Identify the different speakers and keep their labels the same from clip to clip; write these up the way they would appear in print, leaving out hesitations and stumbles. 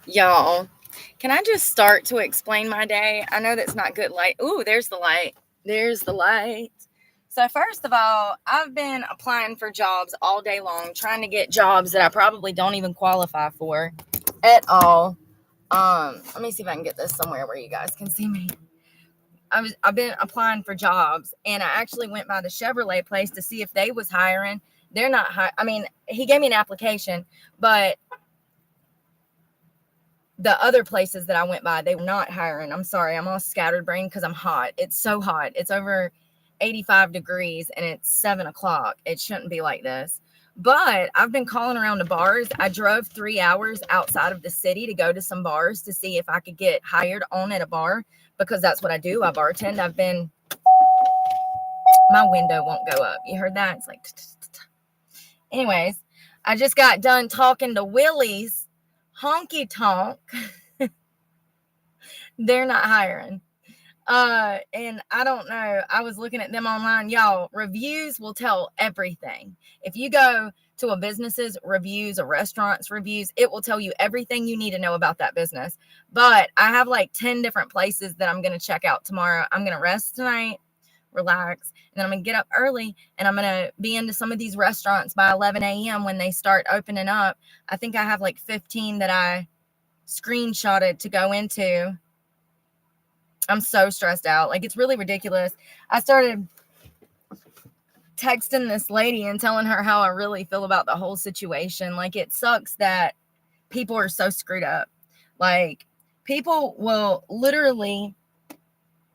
Speaker 1: Y'all, can I just start to explain my day? I know that's not good light. Ooh, there's the light. There's the light. So, first of all, I've been applying for jobs all day long, trying to get jobs that I probably don't even qualify for at all. Let me see if I can get this somewhere where you guys can see me. I've been applying for jobs, and I actually went by the Chevrolet place to see if they was hiring. They're not I mean, he gave me an application, but the other places that I went by, they were not hiring. I'm sorry, I'm all scattered brain because I'm hot. It's so hot. It's over 85 degrees and it's 7 o'clock. It shouldn't be like this. But I've been calling around to bars. I drove 3 hours outside of the city to go to some bars to see if I could get hired on at a bar because that's what I do. I bartend. My window won't go up. You heard that? It's like, anyways, I just got done talking to Willie's Honky Tonk. They're not hiring. And I don't know. I was looking at them online. Y'all, reviews will tell everything. If you go to a business's reviews, a restaurant's reviews, it will tell you everything you need to know about that business. But I have like 10 different places that I'm going to check out tomorrow. I'm going to rest tonight, relax, and then I'm going to get up early and I'm going to be into some of these restaurants by 11 a.m. when they start opening up. I think I have like 15 that I screenshotted to go into. I'm so stressed out. Like, it's really ridiculous. I started texting this lady and telling her how I really feel about the whole situation. Like, it sucks that people are so screwed up. Like, people will literally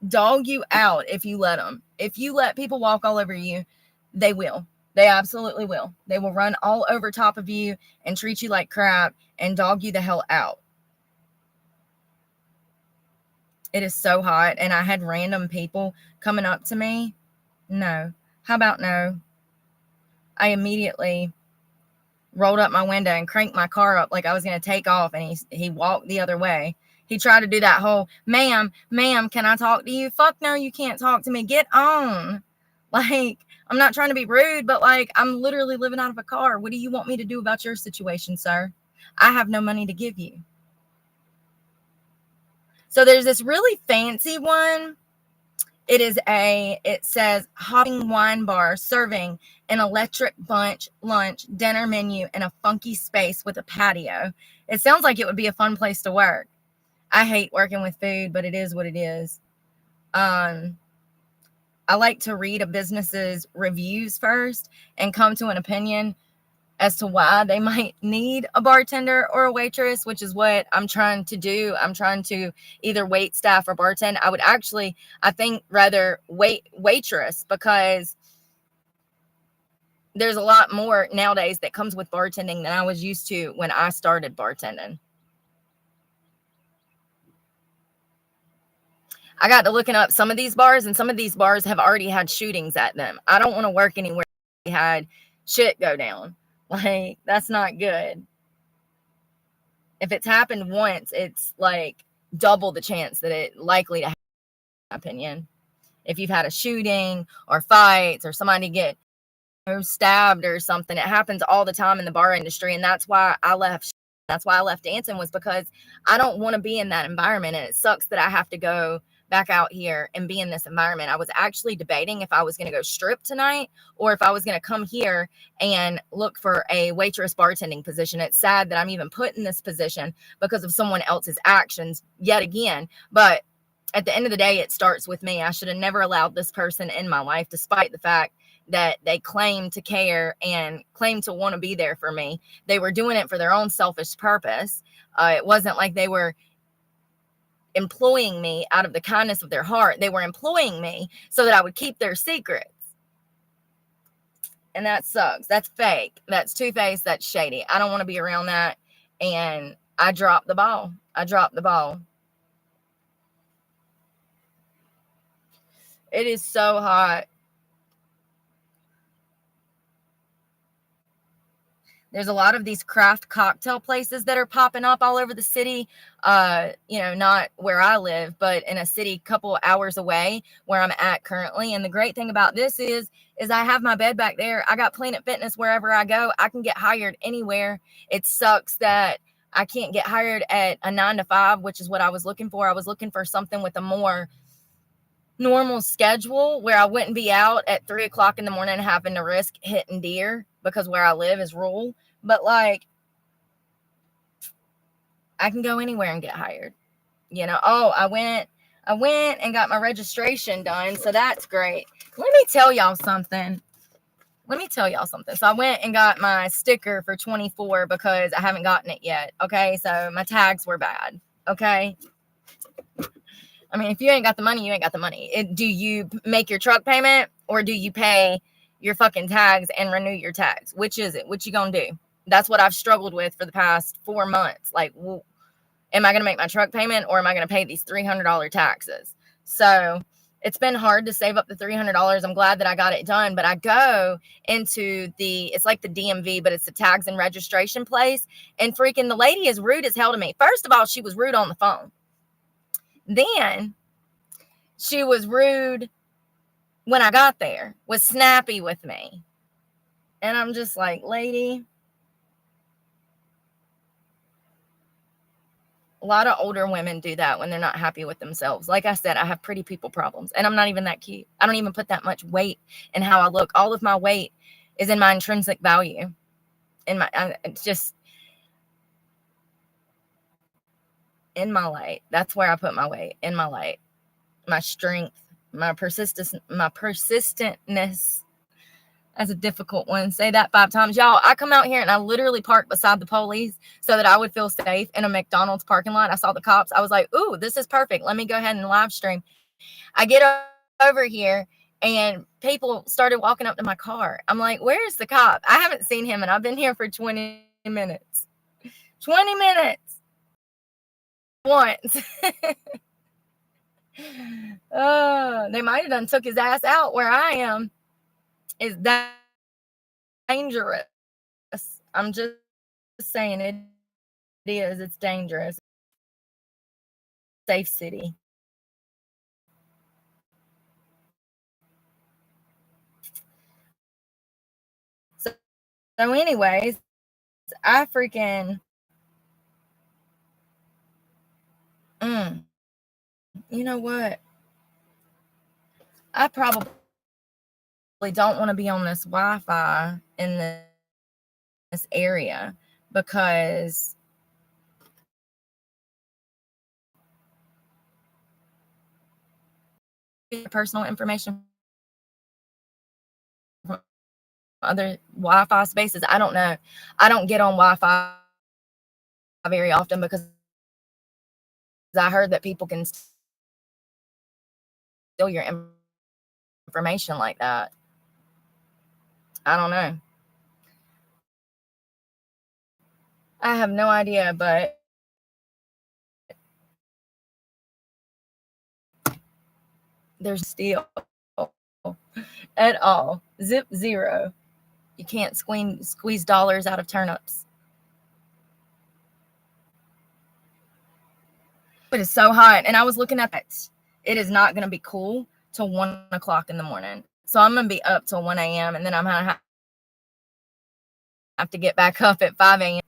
Speaker 1: dog you out if you let them. If you let people walk all over you, they will. They absolutely will. They will run all over top of you and treat you like crap and dog you the hell out. It is so hot, and I had random people coming up to me. No. How about no? I immediately rolled up my window and cranked my car up like I was going to take off, and he walked the other way. He tried to do that whole, ma'am, can I talk to you? Fuck no, you can't talk to me. Get on. Like, I'm not trying to be rude, but like, I'm literally living out of a car. What do you want me to do about your situation, sir? I have no money to give you. So there's this really fancy one. It says hopping wine bar serving an electric bunch lunch dinner menu in a funky space with a patio. It sounds like it would be a fun place to work. I hate working with food, but it is what it is. I like to read a business's reviews first and come to an opinion as to why they might need a bartender or a waitress, which is what I'm trying to do. I'm trying to either wait staff or bartend. I would actually, I think, rather waitress, because there's a lot more nowadays that comes with bartending than I was used to when I started bartending. I got to looking up some of these bars, and some of these bars have already had shootings at them. I don't want to work anywhere they had shit go down. Like, that's not good. If it's happened once, it's like double the chance that it likely to happen, in my opinion. If you've had a shooting or fights or somebody get stabbed or something, it happens all the time in the bar industry. And that's why I left. That's why I left dancing, was because I don't want to be in that environment. And it sucks that I have to go back out here and be in this environment. I was actually debating if I was going to go strip tonight or if I was going to come here and look for a waitress bartending position. It's sad that I'm even put in this position because of someone else's actions yet again. But at the end of the day, it starts with me. I should have never allowed this person in my life, despite the fact that they claim to care and claim to want to be there for me. They were doing it for their own selfish purpose. It wasn't like they were employing me out of the kindness of their heart. They were employing me so that I would keep their secrets. And that sucks. That's fake. That's two-faced. That's shady. I don't want to be around that. And I dropped the ball. It is so hot. There's a lot of these craft cocktail places that are popping up all over the city. Not where I live, but in a city a couple hours away where I'm at currently. And the great thing about this is I have my bed back there. I got Planet Fitness wherever I go. I can get hired anywhere. It sucks that I can't get hired at a 9 to 5, which is what I was looking for. I was looking for something with a more normal schedule where I wouldn't be out at 3 o'clock in the morning having to risk hitting deer because where I live is rural. But like, I can go anywhere and get hired. You know, oh, I went and got my registration done. So that's great. Let me tell y'all something. So I went and got my sticker for 24 because I haven't gotten it yet. Okay. So my tags were bad. Okay. I mean, if you ain't got the money, you ain't got the money. Do you make your truck payment or do you pay your fucking tags and renew your tags? Which is it? What you gonna do? That's what I've struggled with for the past 4 months. Like, well, am I going to make my truck payment or am I going to pay these $300 taxes? So it's been hard to save up the $300. I'm glad that I got it done, but I go into it's like the DMV, but it's the tags and registration place. And freaking the lady is rude as hell to me. First of all, she was rude on the phone. Then she was rude when I got there, was snappy with me. And I'm just like, lady, a lot of older women do that when they're not happy with themselves. Like I said, I have pretty people problems and I'm not even that cute. I don't even put that much weight in how I look. All of my weight is in my intrinsic value. It's just in my light. That's where I put my weight, in my light, my strength, my persistentness. That's a difficult one. Say that 5 times. Y'all, I come out here and I literally park beside the police so that I would feel safe in a McDonald's parking lot. I saw the cops. I was like, ooh, this is perfect. Let me go ahead and live stream. I get over here and people started walking up to my car. I'm like, where's the cop? I haven't seen him and I've been here for 20 minutes. 20 minutes. Once. They might have done took his ass out where I am. Is that dangerous? I'm just saying it is. It's dangerous. Safe city. So anyways, I freaking you know what? I probably don't want to be on this Wi-Fi in this area because personal information from other Wi-Fi spaces. I don't know. I don't get on Wi-Fi very often because I heard that people can steal your information like that. I don't know. I have no idea, but there's steal at all. Zip zero. You can't squeeze dollars out of turnips. It is so hot. And I was looking at it. It is not going to be cool till 1 o'clock in the morning. So I'm going to be up till 1 a.m. and then I'm going to have to get back up at 5 a.m.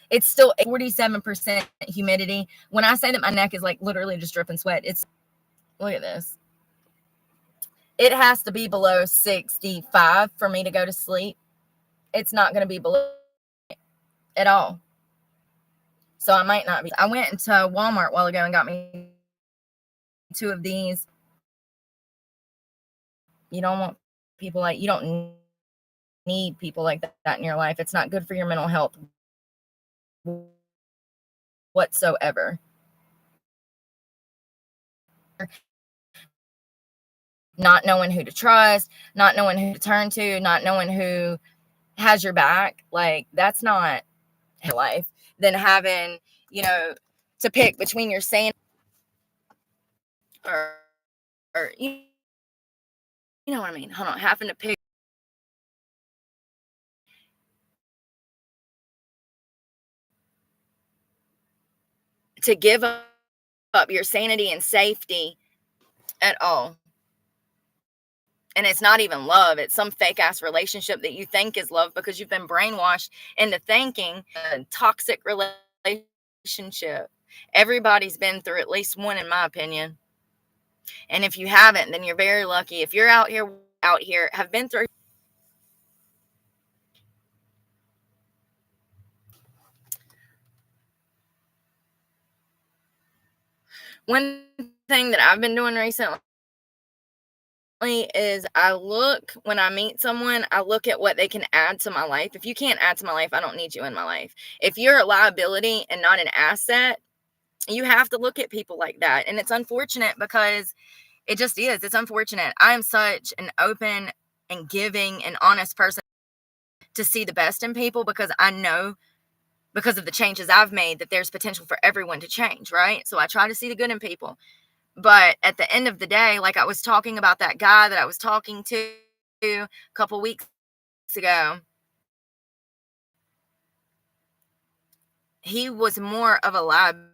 Speaker 1: It's still 47% humidity. When I say that my neck is like literally just dripping sweat, look at this. It has to be below 65 for me to go to sleep. It's not going to be below at all. So I might not be. I went into Walmart a while ago and got me 2 of these. You don't want people like, you don't need people like that in your life. It's not good for your mental health whatsoever. Not knowing who to trust, not knowing who to turn to, not knowing who has your back. Like, that's not life. Than having, to pick between your sanity or you know what I mean? Hold on, having to pick to give up your sanity and safety at all. And it's not even love. It's some fake ass relationship that you think is love because you've been brainwashed into thinking a toxic relationship relationship. Everybody's been through at least one, in my opinion. And if you haven't, then you're very lucky. If you're out here, have been through. One thing that I've been doing recently is when I meet someone, I look at what they can add to my life. If you can't add to my life, I don't need you in my life. If you're a liability and not an asset, you have to look at people like that. And it's unfortunate because it just is. It's unfortunate. I am such an open and giving and honest person to see the best in people, because I know, because of the changes I've made, that there's potential for everyone to change, right? So I try to see the good in people. But at the end of the day, like I was talking about that guy that I was talking to a couple weeks ago, he was more of a liability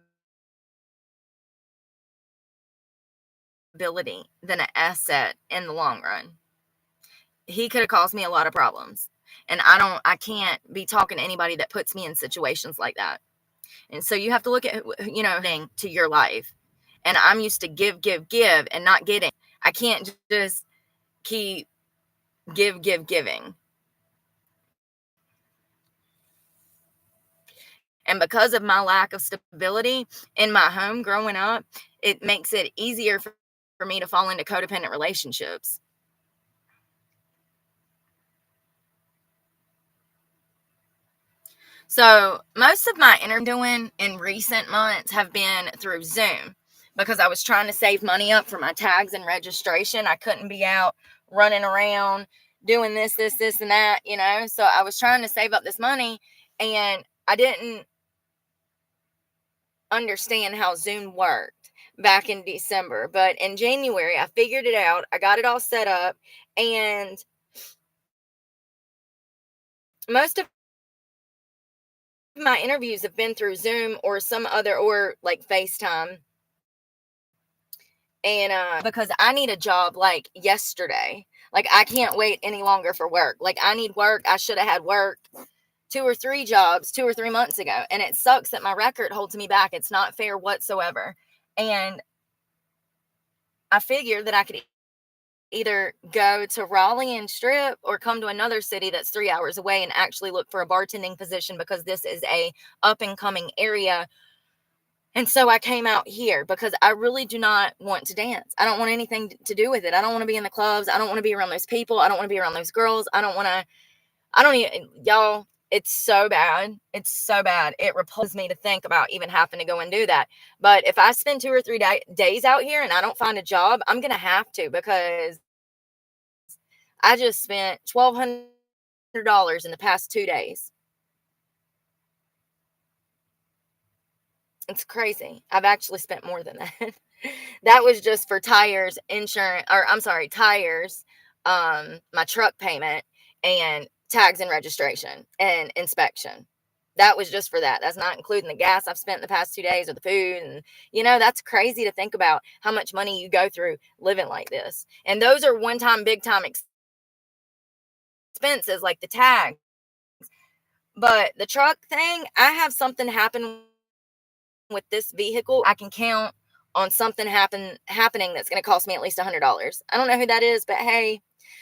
Speaker 1: than an asset in the long run. He could have caused me a lot of problems. And I can't be talking to anybody that puts me in situations like that. And so you have to look at, to your life. And I'm used to give and not getting. I can't just keep giving. And because of my lack of stability in my home growing up, it makes it easier for me to fall into codependent relationships. So most of my interviewing in recent months have been through Zoom, because I was trying to save money up for my tags and registration. I couldn't be out running around doing this, and that, So I was trying to save up this money, and I didn't understand how Zoom worked back in December. But in January, I figured it out. I got it all set up, and most of my interviews have been through Zoom or some other, or like FaceTime. And because I need a job like yesterday. Like I can't wait any longer for work. Like I need work. I should have had work 2 or 3 jobs 2 or 3 months ago. And it sucks that my record holds me back. It's not fair whatsoever. And I figured that I could either go to Raleigh and strip, or come to another city that's 3 hours away and actually look for a bartending position, because this is a up and coming area. And so I came out here because I really do not want to dance. I don't want anything to do with it. I don't want to be in the clubs. I don't want to be around those people. I don't want to be around those girls. I don't even, y'all, it's so bad. It's so bad. It repulses me to think about even having to go and do that. But if I spend 2 or 3 days out here and I don't find a job, I'm going to have to, because I just spent $1,200 in the past 2 days. It's crazy. I've actually spent more than that. That was just for tires, insurance, or I'm sorry, tires, my truck payment, and tags and registration and inspection. That was just for that. That's not including the gas I've spent in the past 2 days, or the food. And, that's crazy to think about how much money you go through living like this. And those are one-time, big-time expenses, like the tag. But the truck thing, I have something happen with this vehicle. I can count on something happening that's going to cost me at least $100. I don't know who that is, but hey.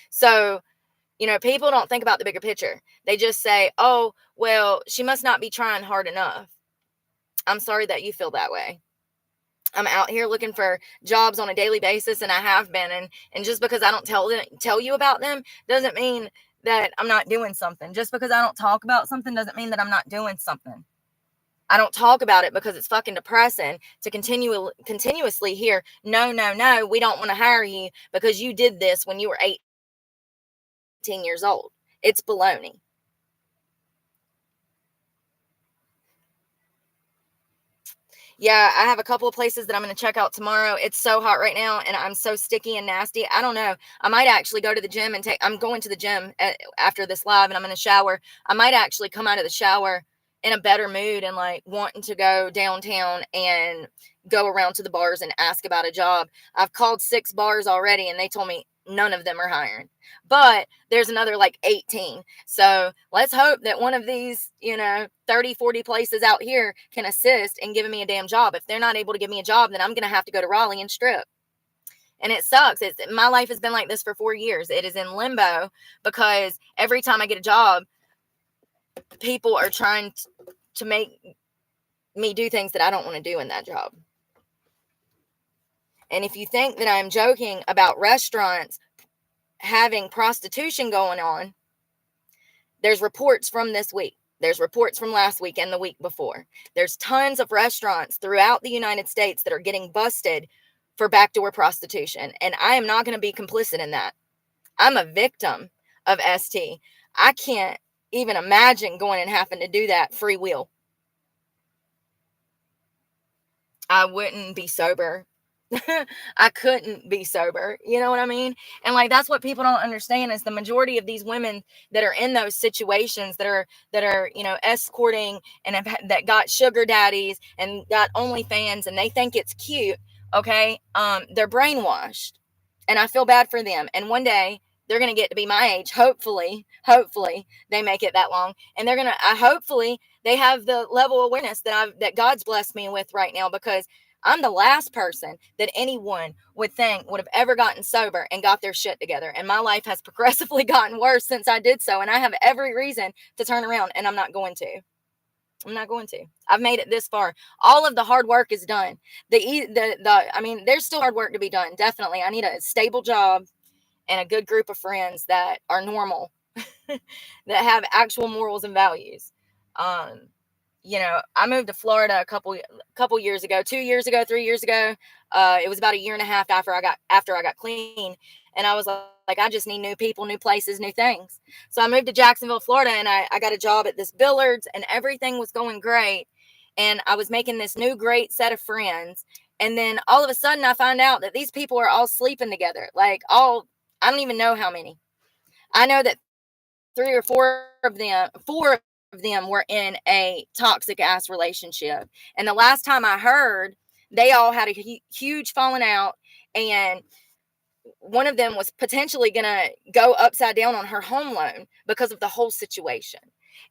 Speaker 1: So, people don't think about the bigger picture. They just say, oh, well, she must not be trying hard enough. I'm sorry that you feel that way. I'm out here looking for jobs on a daily basis, and I have been. And just because I don't tell you about them doesn't mean that I'm not doing something. Just because I don't talk about something doesn't mean that I'm not doing something. I don't talk about it because it's fucking depressing to continuously hear, no, we don't want to hire you because you did this when you were 18 years old. It's baloney. Yeah, I have a couple of places that I'm going to check out tomorrow. It's so hot right now, and I'm so sticky and nasty. I don't know. I might actually go to the gym I'm going to the gym after this live, and I'm going to shower. I might actually come out of the shower in a better mood and like wanting to go downtown and go around to the bars and ask about a job. I've called 6 bars already, and they told me none of them are hiring. But there's another like 18. So let's hope that one of these, 30, 40 places out here can assist in giving me a damn job. If they're not able to give me a job, then I'm going to have to go to Raleigh and strip. And it sucks. My life has been like this for 4 years. It is in limbo because every time I get a job, people are trying to make me do things that I don't want to do in that job. And if you think that I'm joking about restaurants having prostitution going on, there's reports from this week. There's reports from last week and the week before. There's tons of restaurants throughout the United States that are getting busted for backdoor prostitution. And I am not going to be complicit in that. I'm a victim of ST. I can't even imagine going and having to do that free will. I wouldn't be sober. I couldn't be sober. You know what I mean? And like, that's what people don't understand is the majority of these women that are in those situations that are, escorting and that got sugar daddies and got OnlyFans and they think it's cute. Okay. They're brainwashed and I feel bad for them. And one day they're going to get to be my age. Hopefully they make it that long and they're going to, hopefully they have the level of awareness that God's blessed me with right now, because I'm the last person that anyone would think would have ever gotten sober and got their shit together. And my life has progressively gotten worse since I did so. And I have every reason to turn around, and I'm not going to. I've made it this far. All of the hard work is done. There's still hard work to be done. Definitely. I need a stable job and a good group of friends that are normal, that have actual morals and values. I moved to Florida a couple years ago, 2 years ago, 3 years ago. It was about a year and a half after I got clean. And I was like, I just need new people, new places, new things. So I moved to Jacksonville, Florida, and I got a job at this Billard's, and everything was going great. And I was making this new great set of friends. And then all of a sudden I find out that these people are all sleeping together. I don't even know how many. I know that 3 or 4 of them were in a toxic ass relationship. And the last time I heard, they all had a huge falling out, and one of them was potentially going to go upside down on her home loan because of the whole situation.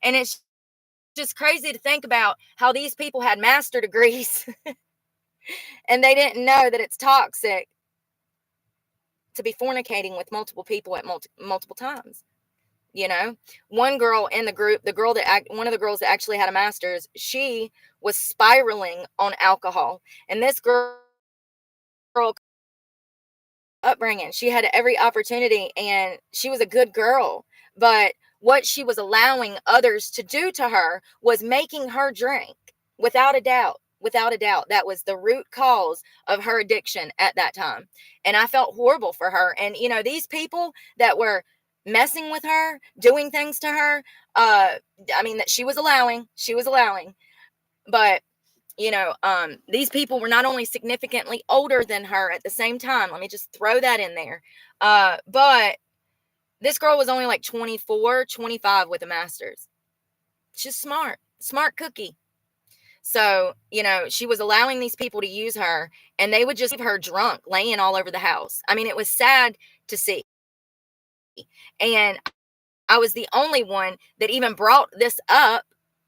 Speaker 1: And it's just crazy to think about how these people had master degrees and they didn't know that it's toxic to be fornicating with multiple people at multiple times. One girl in the group, one of the girls that actually had a master's, she was spiraling on alcohol. And this girl upbringing, she had every opportunity and she was a good girl. But what she was allowing others to do to her was making her drink. Without a doubt, that was the root cause of her addiction at that time. And I felt horrible for her. And, these people that were messing with her, doing things to her, that she was allowing, but these people were not only significantly older than her at the same time. Let me just throw that in there. But this girl was only like 24, 25 with a master's. She's smart cookie. So, she was allowing these people to use her, and they would just leave her drunk, laying all over the house. I mean, it was sad to see. And I was the only one that even brought this up.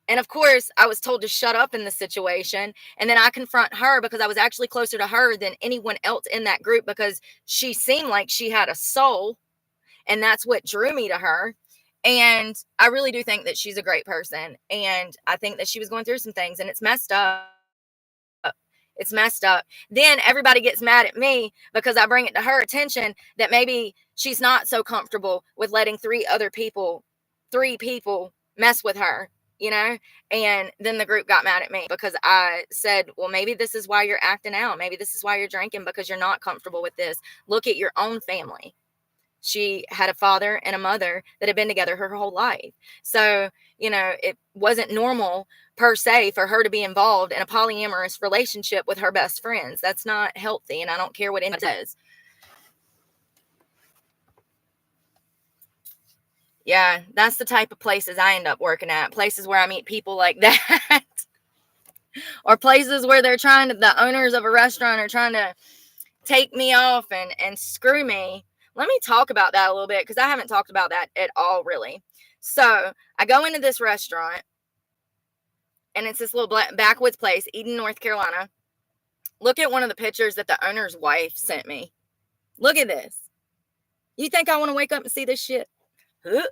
Speaker 1: And of course, I was told to shut up in the situation. And then I confront her because I was actually closer to her than anyone else in that group, because she seemed like she had a soul. And that's what drew me to her. And I really do think that she's a great person. And I think that she was going through some things, and it's messed up. It's messed up. Then everybody gets mad at me because I bring it to her attention that maybe she's not so comfortable with letting 3 people mess with her, and then the group got mad at me because I said, well, maybe this is why you're acting out. Maybe this is why you're drinking, because you're not comfortable with this. Look at your own family. She had a father and a mother that had been together her whole life. So, it wasn't normal per se for her to be involved in a polyamorous relationship with her best friends. That's not healthy. And I don't care what anybody says. Yeah, that's the type of places I end up working at. Places where I meet people like that. Or places where the owners of a restaurant are trying to take me off and screw me. let me talk about that a little bit because I haven't talked about that at all, really. So I go into this restaurant, and it's this little backwoods place, Eden, North Carolina. Look at one of the pictures that the owner's wife sent me. Look at this. You think I want to wake up and see this shit? Huh?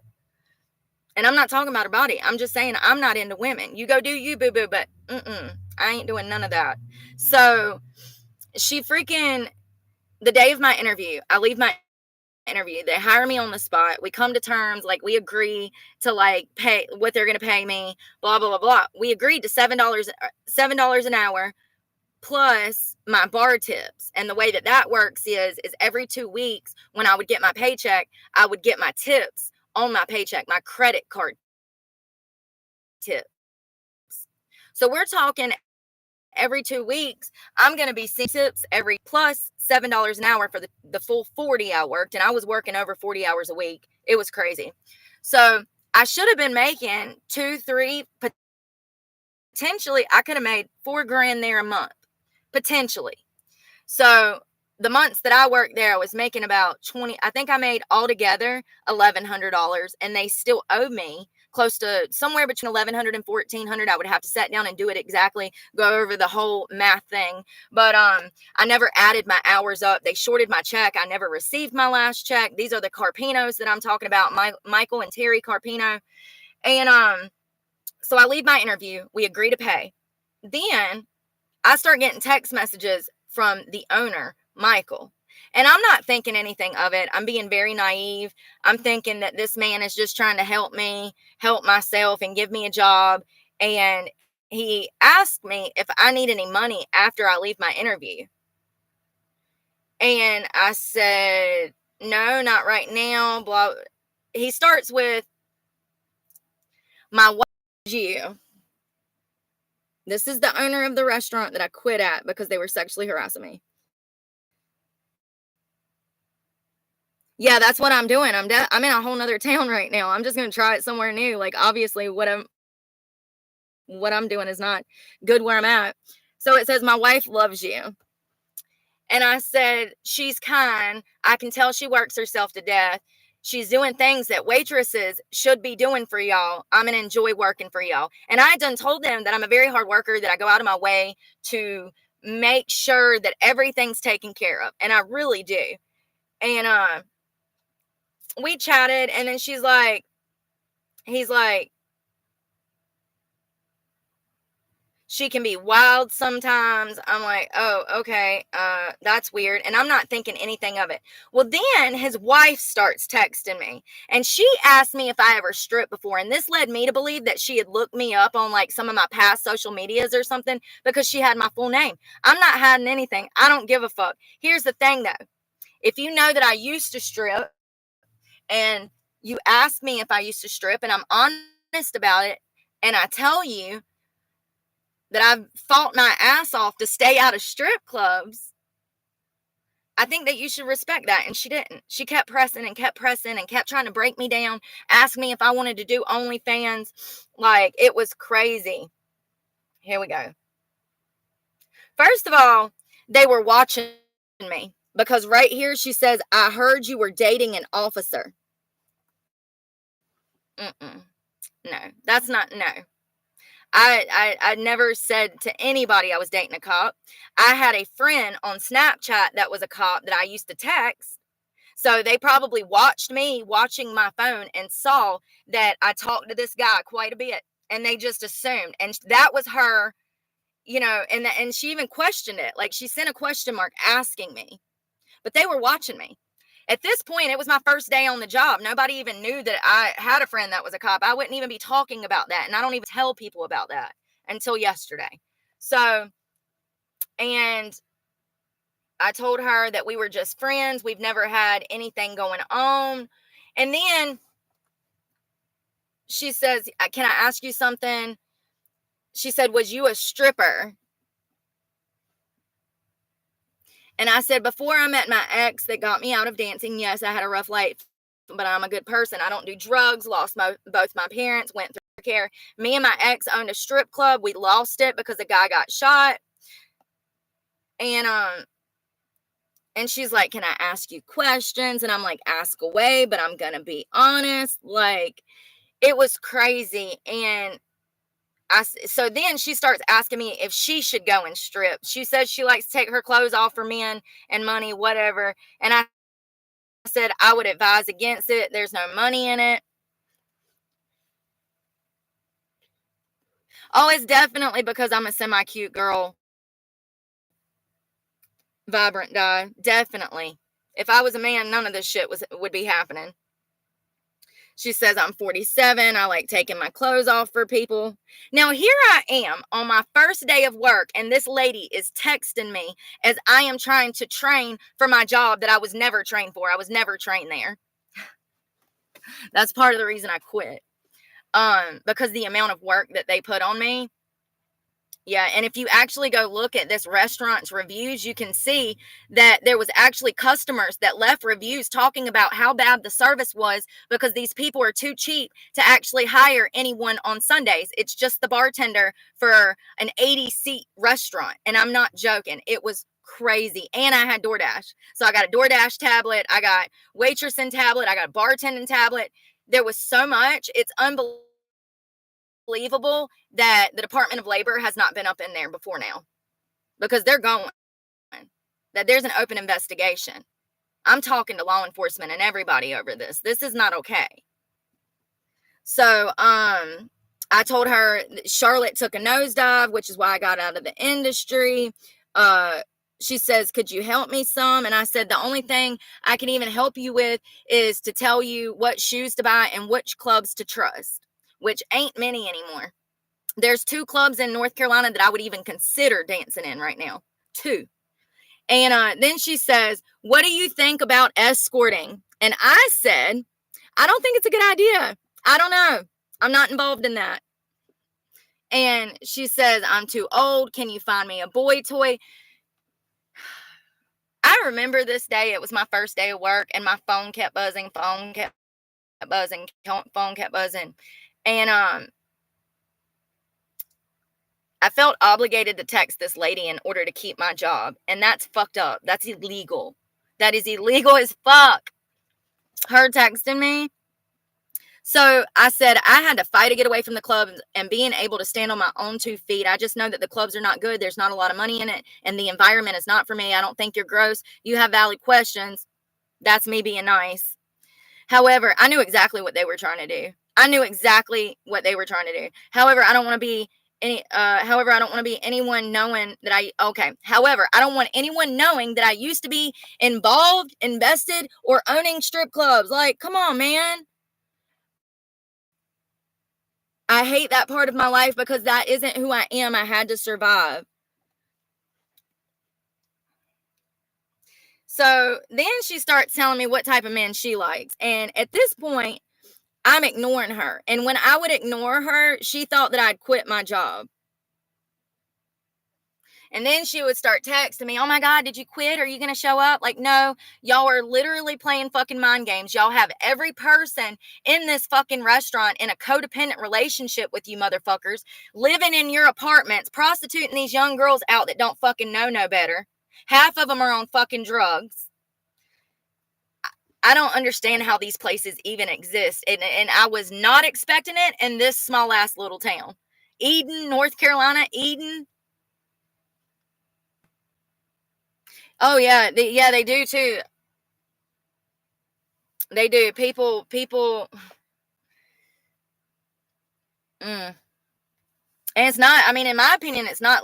Speaker 1: And I'm not talking about her body. I'm just saying I'm not into women. You go do you, boo-boo, but I ain't doing none of that. So she freaking, the day of my interview, I leave my interview. They hire me on the spot. We come to terms, like we agree to like pay what they're going to pay me, blah, blah, blah, blah. We agreed to $7 an hour plus my bar tips. And the way that that works is every 2 weeks when I would get my paycheck, I would get my tips on my paycheck, my credit card tips. So we're talking every 2 weeks, I'm going to be seeing tips every plus $7 an hour for the full 40 I worked. And I was working over 40 hours a week. It was crazy. So I should have been making 2, 3, potentially I could have made $4,000 there a month, potentially. So the months that I worked there, I was making about 20. I think I made altogether $1,100, and they still owe me close to somewhere between $1,100 and $1,400. I would have to sit down and do it exactly, go over the whole math thing. But I never added my hours up. They shorted my check. I never received my last check. These are the Carpinos that I'm talking about, Michael and Terry Carpino. And so I leave my interview. We agree to pay. Then I start getting text messages from the owner, Michael. And I'm not thinking anything of it. I'm being very naive. I'm thinking that this man is just trying to help me, help myself, and give me a job. And he asked me if I need any money after I leave my interview. And I said, no, not right now. Blah. He starts with, my wife loves you. This is the owner of the restaurant that I quit at because they were sexually harassing me. Yeah, that's what I'm doing. I'm in a whole nother town right now. I'm just going to try it somewhere new. Like, obviously what I'm doing is not good where I'm at. So it says, my wife loves you. And I said, she's kind. I can tell she works herself to death. She's doing things that waitresses should be doing for y'all. I'm going to enjoy working for y'all. And I done told them that I'm a very hard worker, that I go out of my way to make sure that everything's taken care of. And I really do. And we chatted, and then he's like, she can be wild sometimes. I'm like, oh, okay, that's weird. And I'm not thinking anything of it. Well, then his wife starts texting me, and she asked me if I ever stripped before. And this led me to believe that she had looked me up on like some of my past social medias or something, because she had my full name. I'm not hiding anything. I don't give a fuck. Here's the thing though. If you know that I used to strip, and you ask me if I used to strip, and I'm honest about it, and I tell you that I've fought my ass off to stay out of strip clubs, I think that you should respect that. And she didn't. She kept pressing and kept pressing and kept trying to break me down, ask me if I wanted to do OnlyFans. Like, it was crazy. Here we go. First of all, they were watching me, because right here she says, I heard you were dating an officer. No, that's not, no. I never said to anybody I was dating a cop. I had a friend on Snapchat that was a cop that I used to text. So they probably watched me watching my phone and saw that I talked to this guy quite a bit, and they just assumed. And that was her, and she even questioned it. Like, she sent a question mark asking me, but they were watching me. At this point, it was my first day on the job. Nobody even knew that I had a friend that was a cop. I wouldn't even be talking about that. And I don't even tell people about that until yesterday. So, and I told her that we were just friends. We've never had anything going on. And then she says, can I ask you something? She said, was you a stripper? And I said, before I met my ex that got me out of dancing, yes, I had a rough life, but I'm a good person. I don't do drugs, lost both my parents, went through care. Me and my ex owned a strip club. We lost it because the guy got shot. And And she's like, can I ask you questions? And I'm like, ask away, but I'm going to be honest. Like, it was crazy. And so then she starts asking me if she should go and strip. She says she likes to take her clothes off for men and money, whatever. And I said I would advise against it. There's no money in it. Oh, it's definitely because I'm a semi-cute girl. Vibrant guy. Definitely. If I was a man, none of this shit would be happening. She says I'm 47. I like taking my clothes off for people. Now, here I am on my first day of work, and this lady is texting me as I am trying to train for my job that I was never trained for. I was never trained there. That's part of the reason I quit. Because the amount of work that they put on me. Yeah, and if you actually go look at this restaurant's reviews, you can see that there was actually customers that left reviews talking about how bad the service was because these people are too cheap to actually hire anyone on Sundays. It's just the bartender for an 80-seat restaurant, and I'm not joking. It was crazy. And I had DoorDash. So I got a DoorDash tablet, I got waitressing tablet, I got a bartending tablet. There was so much. It's unbelievable that the Department of Labor has not been up in there before now, because they're going, that there's an open investigation. I'm talking to law enforcement and everybody over this. This is not okay. So I told her Charlotte took a nosedive, which is why I got out of the industry. She says, could you help me some? And I said, the only thing I can even help you with is to tell you what shoes to buy and which clubs to trust, which ain't many anymore. There's 2 clubs in North Carolina that I would even consider dancing in right now. 2. And then she says, what do you think about escorting? And I said, I don't think it's a good idea. I don't know. I'm not involved in that. And she says, I'm too old. Can you find me a boy toy? I remember this day. It was my first day of work, and my phone kept buzzing, phone kept buzzing. And I felt obligated to text this lady in order to keep my job. And that's fucked up. That's illegal. That is illegal as fuck. Her texting me. So I said I had to fight to get away from the clubs and being able to stand on my own 2 feet. I just know that the clubs are not good. There's not a lot of money in it. And the environment is not for me. I don't think you're gross. You have valid questions. That's me being nice. However, I knew exactly what they were trying to do. However, I don't want to be anyone knowing that However, I don't want anyone knowing that I used to be involved, invested, or owning strip clubs. Like, come on, man. I hate that part of my life because that isn't who I am. I had to survive. So then she starts telling me what type of men she likes. And at this point, I'm ignoring her. And when I would ignore her, she thought that I'd quit my job. And then she would start texting me, oh my God, did you quit? Are you going to show up? Like, no, y'all are literally playing fucking mind games. Y'all have every person in this fucking restaurant in a codependent relationship with you motherfuckers, living in your apartments, prostituting these young girls out that don't fucking know no better. Half of them are on fucking drugs. I don't understand how these places even exist. And I was not expecting it in this small ass little town. Eden, North Carolina, Eden. Oh yeah, they do too. They do. People. And it's not. I mean, in my opinion, it's not.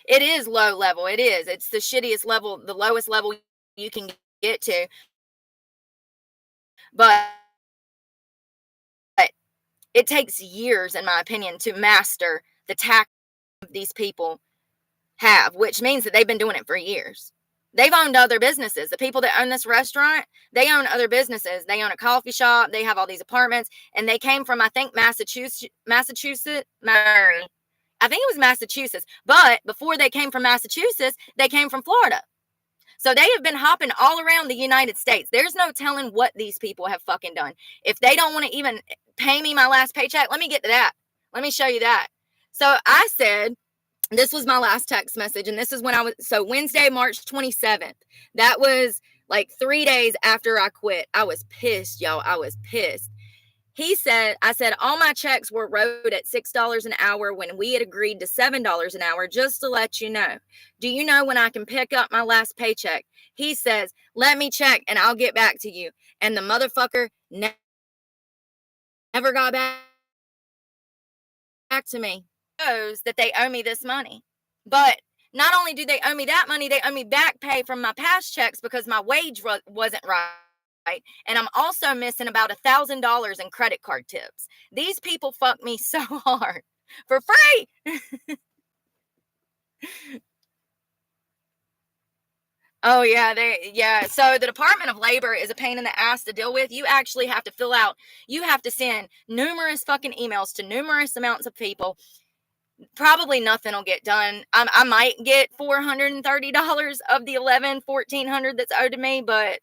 Speaker 1: It is low level. It is. It's the shittiest level, the lowest level you can get to. But it takes years, in my opinion, to master the tactics these people have, which means that they've been doing it for years. They've owned other businesses. The people that own this restaurant, they own other businesses. They own a coffee shop. They have all these apartments. And they came from, I think, Massachusetts. I think it was Massachusetts. But before they came from Massachusetts, they came from Florida. So they have been hopping all around the United States. There's no telling what these people have fucking done. If they don't want to even pay me my last paycheck, let me get to that. Let me show you that. So I said, This was my last text message, and this is when I was, so Wednesday, March 27th. That was like 3 days after I quit. I was pissed, y'all. I was pissed. He said, I said, all my checks were wrote at $6 an hour when we had agreed to $7 an hour, just to let you know. Do you know when I can pick up my last paycheck? He says, let me check and I'll get back to you. And the motherfucker never got back to me. Knows that they owe me this money. But not only do they owe me that money, they owe me back pay from my past checks because my wage wasn't right. And I'm also missing about $1,000 in credit card tips. These people fuck me so hard for free. Oh yeah. So the Department of Labor is a pain in the ass to deal with. You actually have to you have to send numerous fucking emails to numerous amounts of people. Probably nothing will get done. I might get $430 of the $1,400 that's owed to me, but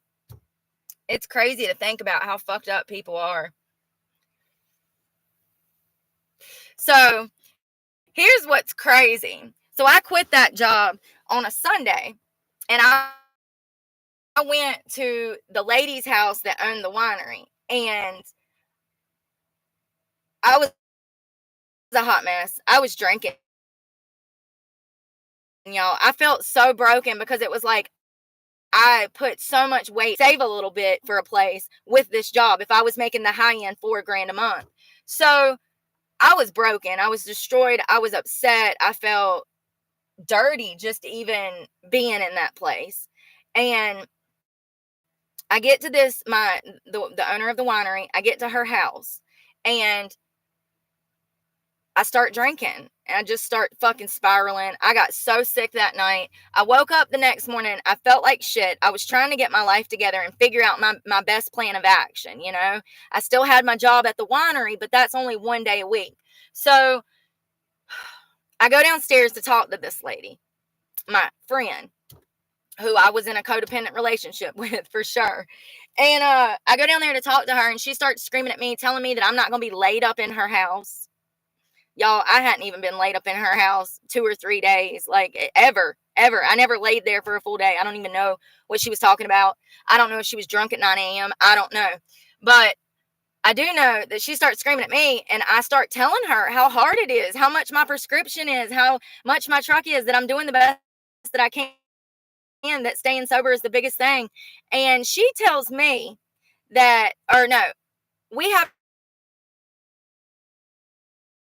Speaker 1: it's crazy to think about how fucked up people are. So here's what's crazy. So I quit that job on a Sunday, and I went to the lady's house that owned the winery, and I was a hot mess. I was drinking. Y'all, I felt so broken because it was like I put so much weight, save a little bit for a place with this job if I was making the high end $4,000 a month. So I was broken. I was destroyed. I was upset. I felt dirty just even being in that place. And I get to the owner of the winery, I get to her house, and I start drinking, and I just start fucking spiraling. I got so sick that night. I woke up the next morning. I felt like shit. I was trying to get my life together and figure out my best plan of action. You know, I still had my job at the winery, but that's only one day a week. So I go downstairs to talk to this lady, my friend, who I was in a codependent relationship with for sure. And I go down there to talk to her, and she starts screaming at me, telling me that I'm not going to be laid up in her house. Y'all, I hadn't even been laid up in her house 2 or 3 days, like ever. I never laid there for a full day. I don't even know what she was talking about. I don't know if she was drunk at 9 a.m. I don't know. But I do know that she starts screaming at me, and I start telling her how hard it is, how much my prescription is, how much my truck is, that I'm doing the best that I can, that staying sober is the biggest thing. And she tells me that, or no, we have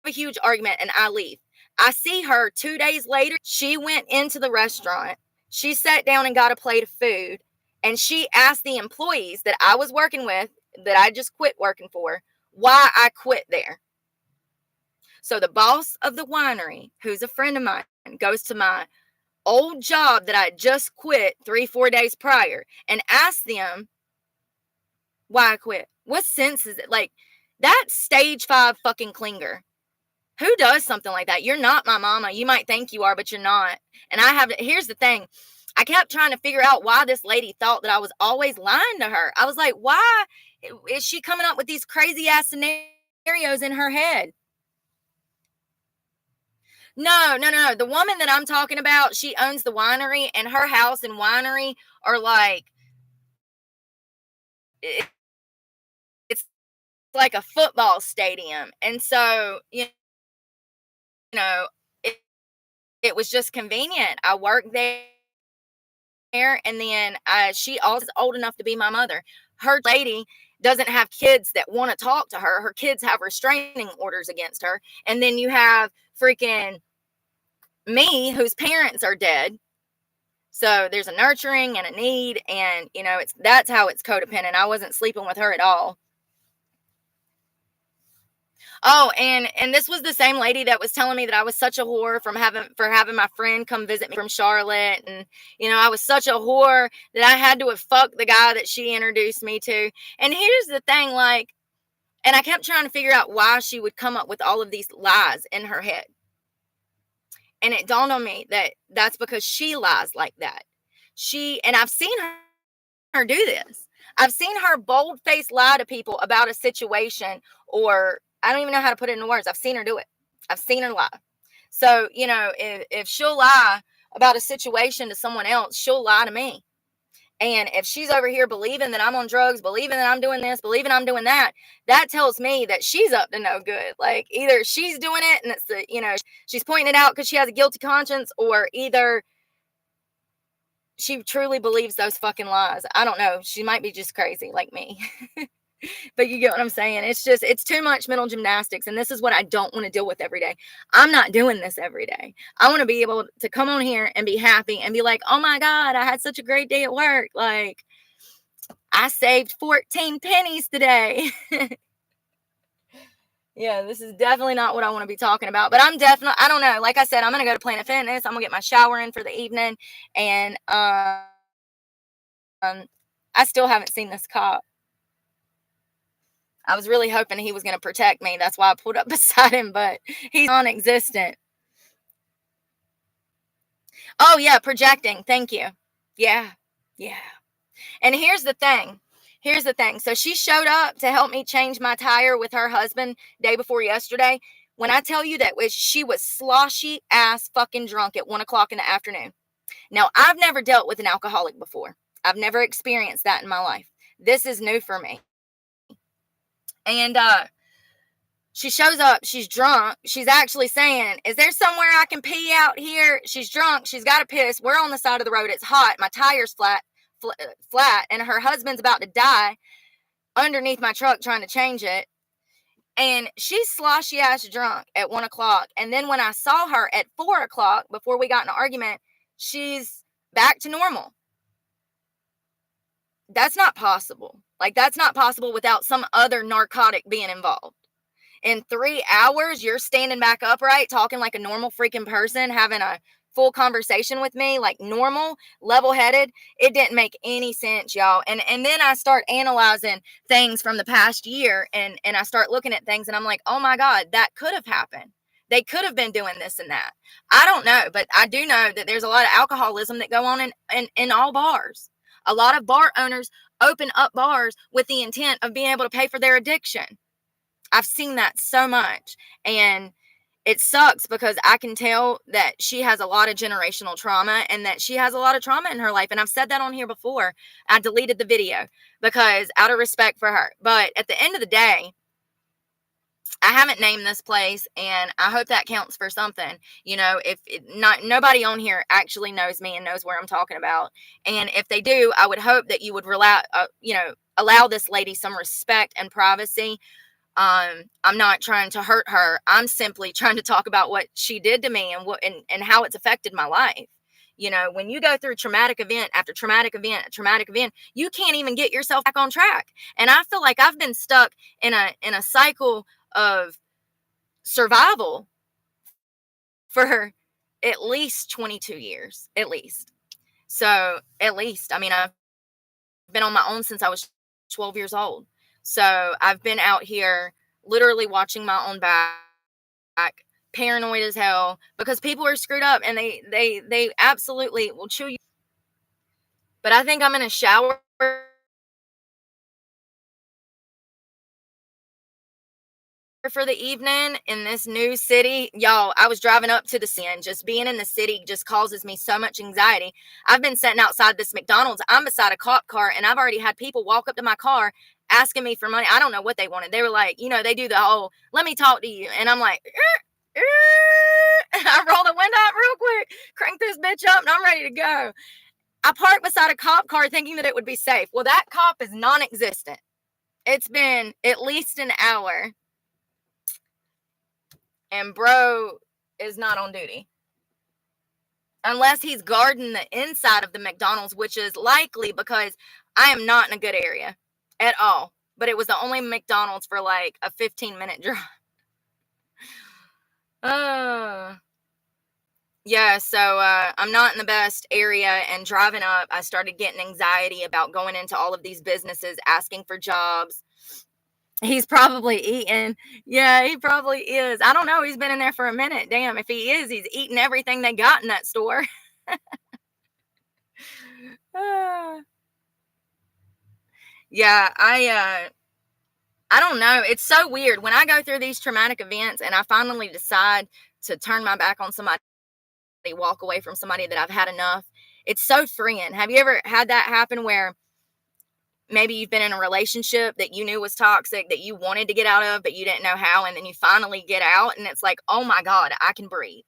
Speaker 1: a huge argument, and I leave. I see her 2 days later. She went into the restaurant. She sat down and got a plate of food, and she asked the employees that I was working with, that I just quit working for, why I quit there. So the boss of the winery, who's a friend of mine, goes to my old job that I just quit 3-4 days prior and asks them why I quit. What sense is it? Like, that's stage 5 fucking clinger. Who does something like that? You're not my mama. You might think you are, but you're not. And here's the thing. I kept trying to figure out why this lady thought that I was always lying to her. I was like, why is she coming up with these crazy ass scenarios in her head? No. The woman that I'm talking about, she owns the winery, and her house and winery are like, it's like a football stadium. And so, you know, it was just convenient. I worked there, and then she also is old enough to be my mother. Her lady doesn't have kids that want to talk to her. Her kids have restraining orders against her. And then you have freaking me, whose parents are dead. So there's a nurturing and a need, and that's how it's codependent. I wasn't sleeping with her at all. Oh, and this was the same lady that was telling me that I was such a whore for having my friend come visit me from Charlotte, and I was such a whore that I had to have fucked the guy that she introduced me to. And here's the thing, like, and I kept trying to figure out why she would come up with all of these lies in her head. And it dawned on me that that's because she lies like that. And I've seen her do this. I've seen her bold-faced lie to people about a situation, or I don't even know how to put it into words. I've seen her do it. I've seen her lie. So, you know, if she'll lie about a situation to someone else, she'll lie to me. And if she's over here believing that I'm on drugs, believing that I'm doing this, believing I'm doing that, that tells me that she's up to no good. Like either she's doing it and it's the, you know, she's pointing it out because she has a guilty conscience, or either she truly believes those fucking lies. I don't know. She might be just crazy like me. But you get what I'm saying? It's just, it's too much mental gymnastics. And this is what I don't want to deal with every day. I'm not doing this every day. I want to be able to come on here and be happy and be like, oh my God, I had such a great day at work. Like, I saved 14 pennies today. Yeah, this is definitely not what I want to be talking about. But I'm definitely, I don't know. Like I said, I'm going to go to Planet Fitness. I'm going to get my shower in for the evening. And I still haven't seen this cop. I was really hoping he was going to protect me. That's why I pulled up beside him, but he's non-existent. Oh, yeah, projecting. Thank you. Yeah, yeah. And here's the thing. Here's the thing. So she showed up to help me change my tire with her husband day before yesterday. When I tell you that she was sloshy ass fucking drunk at 1 o'clock in the afternoon. Now, I've never dealt with an alcoholic before. I've never experienced that in my life. This is new for me. And she shows up. She's drunk. She's actually saying, is there somewhere I can pee out here? She's drunk. She's got to piss. We're on the side of the road. It's hot. My tire's flat. And her husband's about to die underneath my truck trying to change it. And she's sloshy ass drunk at 1 o'clock. And then when I saw her at 4 o'clock, before we got in an argument, she's back to normal. That's not possible. Like, that's not possible without some other narcotic being involved. In 3 hours, you're standing back upright, talking like a normal freaking person, having a full conversation with me, like normal, level-headed. It didn't make any sense, y'all. And then I start analyzing things from the past year, and I start looking at things, and I'm like, oh my God, that could have happened. They could have been doing this and that. I don't know, but I do know that there's a lot of alcoholism that go on in all bars. A lot of bar owners open up bars with the intent of being able to pay for their addiction. I've seen that so much, and it sucks because I can tell that she has a lot of generational trauma and that she has a lot of trauma in her life. And I've said that on here before. I deleted the video because out of respect for her. But at the end of the day, I haven't named this place, and I hope that counts for something. You know, if nobody on here actually knows me and knows where I'm talking about, and if they do, I would hope that you would allow this lady some respect and privacy. I'm not trying to hurt her. I'm simply trying to talk about what she did to me and how it's affected my life. You know, when you go through traumatic event after traumatic event, you can't even get yourself back on track. And I feel like I've been stuck in a cycle of survival for at least 22 years, at least. So at least, I mean, I've been on my own since I was 12 years old. So I've been out here literally watching my own back, paranoid as hell, because people are screwed up and they absolutely will chew you. But I think I'm in a shower for the evening in this new city. Y'all, I was driving up to the scene. Just being in the city just causes me so much anxiety. I've been sitting outside this McDonald's. I'm beside a cop car, and I've already had people walk up to my car asking me for money. I don't know what they wanted. They were like, you know, they do the whole, let me talk to you. And I'm like, I roll the window up real quick, crank this bitch up, and I'm ready to go. I parked beside a cop car thinking that it would be safe. Well, that cop is non-existent. It's been at least an hour, and bro is not on duty. Unless he's guarding the inside of the McDonald's, which is likely because I am not in a good area at all. But it was the only McDonald's for like a 15-minute drive. Yeah, so I'm not in the best area, and driving up, I started getting anxiety about going into all of these businesses, asking for jobs. He's probably eating. Yeah, he probably is. I don't know. He's been in there for a minute. Damn, if he is, he's eating everything they got in that store. Yeah, I don't know. It's so weird when I go through these traumatic events and I finally decide to turn my back on somebody, walk away from somebody that I've had enough. It's so freeing. Have you ever had that happen where maybe you've been in a relationship that you knew was toxic, that you wanted to get out of, but you didn't know how, and then you finally get out and it's like, oh my God, I can breathe.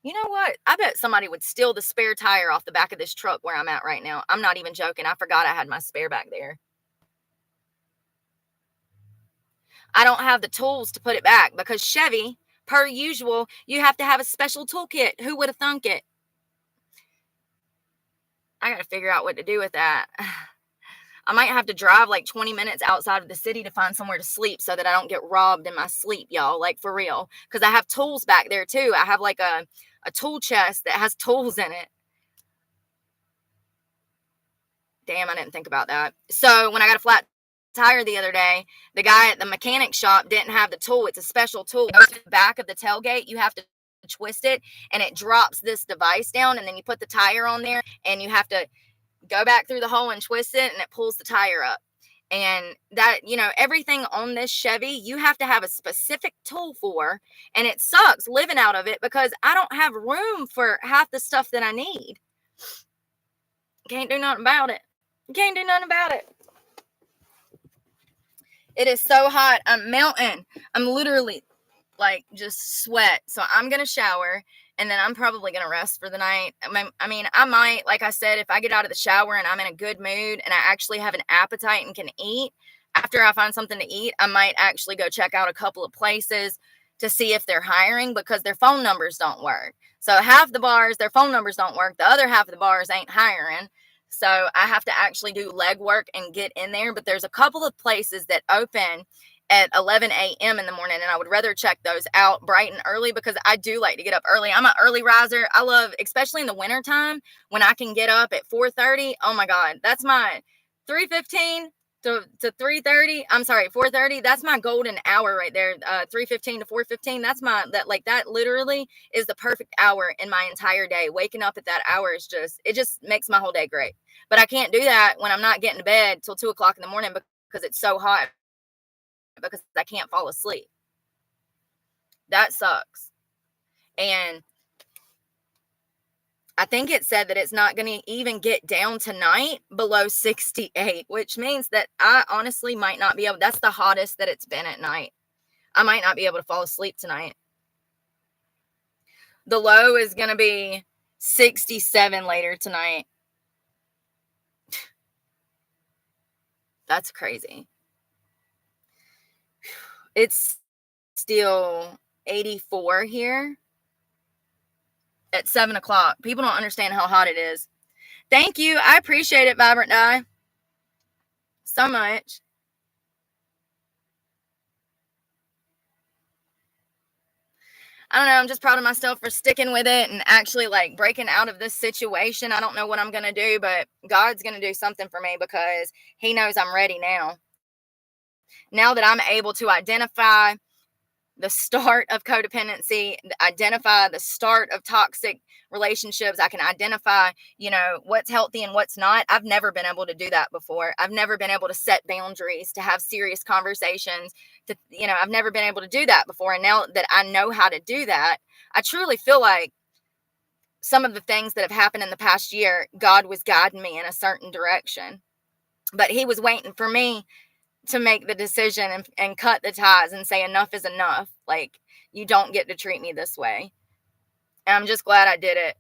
Speaker 1: You know what? I bet somebody would steal the spare tire off the back of this truck where I'm at right now. I'm not even joking. I forgot I had my spare back there. I don't have the tools to put it back because Chevy, per usual, you have to have a special toolkit. Who would have thunk it? I got to figure out what to do with that. I might have to drive like 20 minutes outside of the city to find somewhere to sleep so that I don't get robbed in my sleep, y'all. Like, for real. Because I have tools back there too. I have like a tool chest that has tools in it. Damn, I didn't think about that. So when I got a flat tire the other day, the guy at the mechanic shop didn't have the tool. It's a special tool. It goes to the back of the tailgate. You have to twist it and it drops this device down, and then you put the tire on there and you have to go back through the hole and twist it, and it pulls the tire up. And that, you know, everything on this Chevy, you have to have a specific tool for, and it sucks living out of it because I don't have room for half the stuff that I need. Can't do nothing about it. Can't do nothing about it. It is so hot. I'm melting. I'm literally like just sweat. So I'm going to shower, and then I'm probably going to rest for the night. I mean, I might, like I said, if I get out of the shower and I'm in a good mood and I actually have an appetite and can eat, after I find something to eat, I might actually go check out a couple of places to see if they're hiring, because their phone numbers don't work. So half the bars, their phone numbers don't work. The other half of the bars ain't hiring. So I have to actually do legwork and get in there. But there's a couple of places that open at 11 a.m. in the morning, and I would rather check those out bright and early because I do like to get up early. I'm an early riser. I love, especially in the wintertime, when I can get up at 4:30. Oh my God, that's my 3:15 to 3:30. I'm sorry, 4:30. That's my golden hour right there. 3:15 to 4:15. That literally is the perfect hour in my entire day. Waking up at that hour is it just makes my whole day great. But I can't do that when I'm not getting to bed till 2 o'clock in the morning because it's so hot, because I can't fall asleep. That sucks. And I think it said that it's not going to even get down tonight below 68, which means that I honestly might not be able. That's the hottest that it's been at night. I might not be able to fall asleep tonight. The low is going to be 67 later tonight. That's crazy. It's still 84 here at 7 o'clock. People don't understand how hot it is. Thank you. I appreciate it, Vibrant Dye. So much. I don't know. I'm just proud of myself for sticking with it and actually like breaking out of this situation. I don't know what I'm going to do, but God's going to do something for me because he knows I'm ready now. Now that I'm able to identify the start of codependency, identify the start of toxic relationships, I can identify, what's healthy and what's not. I've never been able to do that before. I've never been able to set boundaries, to have serious conversations, I've never been able to do that before. And now that I know how to do that, I truly feel like some of the things that have happened in the past year, God was guiding me in a certain direction, but he was waiting for me to make the decision and cut the ties and say enough is enough. Like, you don't get to treat me this way. And I'm just glad I did it.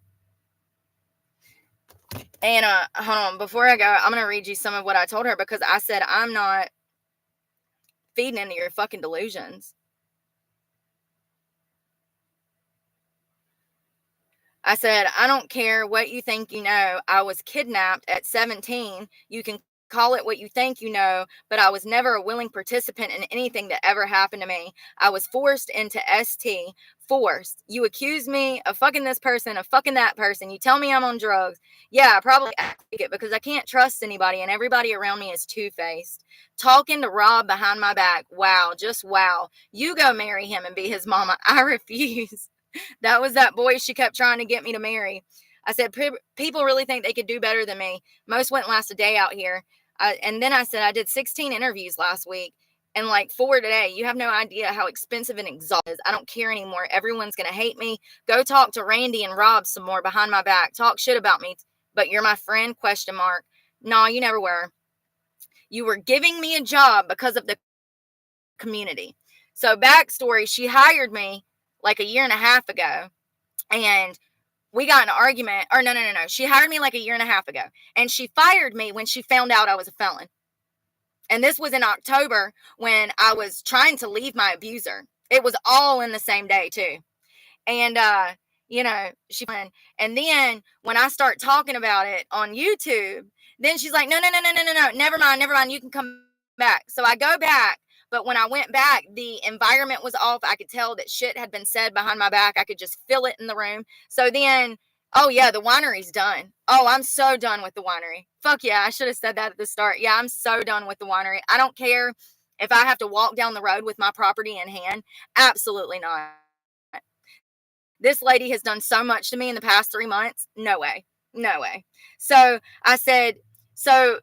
Speaker 1: And hold on, before I go, I'm going to read you some of what I told her, because I said, I'm not feeding into your fucking delusions. I said, I don't care what you think you know. I was kidnapped at 17. You can call it what you think you know, but I was never a willing participant in anything that ever happened to me. I was forced into ST. Forced. You accuse me of fucking this person, of fucking that person. You tell me I'm on drugs. Yeah, I probably take it because I can't trust anybody, and everybody around me is two-faced. Talking to Rob behind my back. Wow, just wow. You go marry him and be his mama. I refuse. That was that boy she kept trying to get me to marry. I said, people really think they could do better than me. Most wouldn't last a day out here. And then I said, I did 16 interviews last week. And like for today, you have no idea how expensive and exhausting it is. I don't care anymore. Everyone's going to hate me. Go talk to Randy and Rob some more behind my back. Talk shit about me. But you're my friend, question mark. No, you never were. You were giving me a job because of the community. So backstory, she hired me like a year and a half ago. And we got in an argument. Or no. She hired me like a year and a half ago. And she fired me when she found out I was a felon. And this was in October when I was trying to leave my abuser. It was all in the same day too. And, and then when I start talking about it on YouTube, then she's like, no, never mind. You can come back. So I go back. But when I went back, the environment was off. I could tell that shit had been said behind my back. I could just feel it in the room. So then, oh yeah, the winery's done. Oh, I'm so done with the winery. Fuck yeah, I should have said that at the start. Yeah, I'm so done with the winery. I don't care if I have to walk down the road with my property in hand. Absolutely not. This lady has done so much to me in the past 3 months. No way. So I said, so